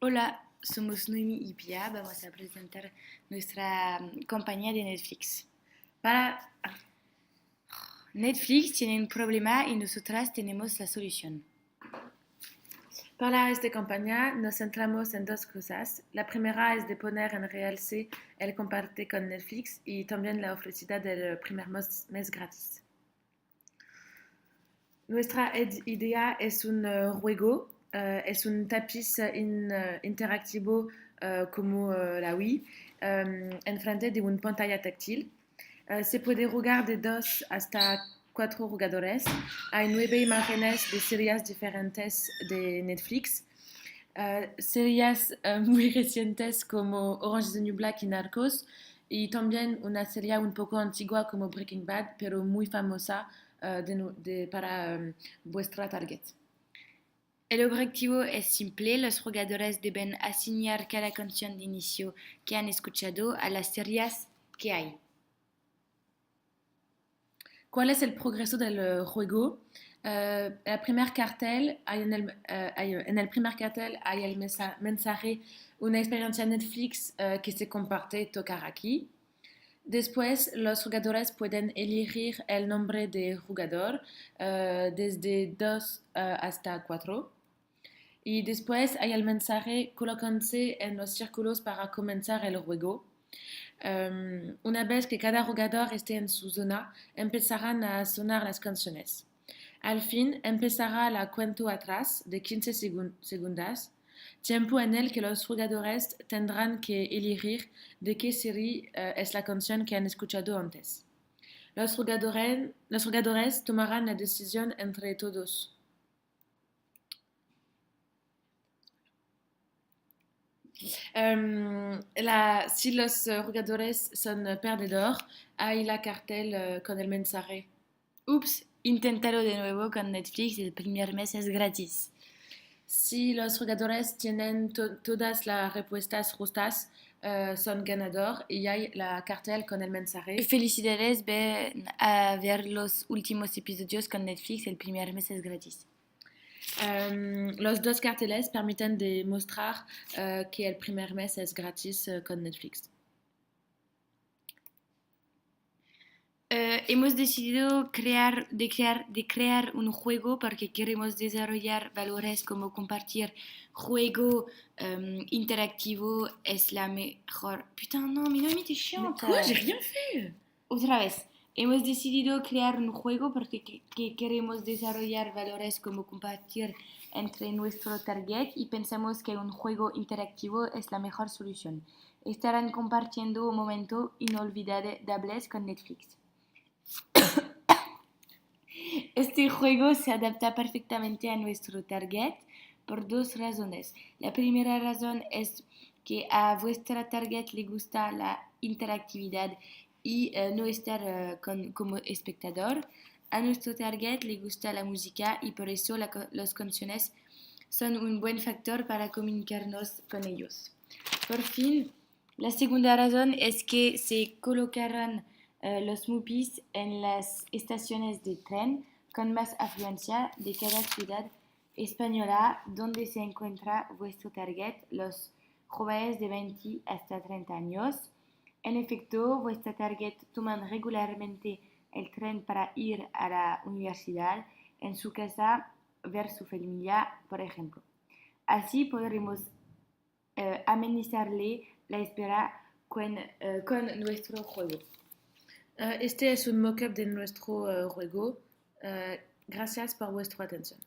Hola, somos Noemi y Pia. Vamos a presentar nuestra compañía de Netflix. Para Netflix tiene un problema y nosotras tenemos la solución. Para esta campaña nos centramos en dos cosas. La primera es de poner en realce el comparte con Netflix y también la ofrecida del primer mes gratis. Nuestra idea es un juego, es un tapiz interactivo como la Wii, enfrente de una pantalla táctil. Se puede jugar de 2 hasta 4 jugadores. Hay 9 imágenes de series diferentes de Netflix. Series muy recientes como Orange is the New Black y Narcos, y también una serie un poco antigua como Breaking Bad, pero muy famosa para vuestra target. El objetivo es simple, los jugadores deben asignar cada canción de inicio que han escuchado a las series que hay. ¿Cuál es el progreso del juego? El primer cartel, en el primer cartel hay el mensaje, una experiencia Netflix que se comparte tocar aquí. Después, los jugadores pueden elegir el nombre de jugador desde 2 hasta 4. Y después hay el mensaje, colóquense en los círculos para comenzar el juego. Una vez que cada jugador esté en su zona, empezarán a sonar las canciones. Al fin, empezará la cuenta atrás de 15 segundos, tiempo en el que los jugadores tendrán que elegir de qué serie es la canción que han escuchado antes. Los jugadores tomarán la decisión entre todos. Si los jugadores son perdedores, hay la cartel con el mensaje. Ups, inténtalo de nuevo con Netflix, el primer mes es gratis. Si los jugadores tienen todas las respuestas justas, son ganador y hay la cartel con el mensaje. Felicidades, ven a ver los últimos episodios con Netflix, el primer mes es gratis. Los dos carteles permiten demostrar que el primer mes es gratis con Netflix. Hemos decidido crear un juego porque queremos desarrollar valores como compartir juego interactivo es la mejor. Putain, non, mais Noémie, t'es Mais chiante. quoi? J'ai rien fait. Otra vez. Hemos decidido crear un juego porque que queremos desarrollar valores como compartir entre nuestro target y pensamos que un juego interactivo es la mejor solución. Estarán compartiendo un momento inolvidable con Netflix. Este juego se adapta perfectamente a nuestro target por dos razones. La primera razón es que a vuestra target le gusta la interactividad y no estar como espectador. A nuestro target le gusta la música y por eso las canciones son un buen factor para comunicarnos con ellos. Por fin, la segunda razón es que se colocarán los MUPIs en las estaciones de tren con más afluencia de cada ciudad española donde se encuentra vuestro target, los jóvenes de 20 hasta 30 años. En efecto, vuestro target toman regularmente el tren para ir a la universidad, en su casa, ver su familia, por ejemplo. Así podremos amenizarle la espera con nuestro juego. Este es un mock-up de nuestro juego. Gracias por vuestra atención.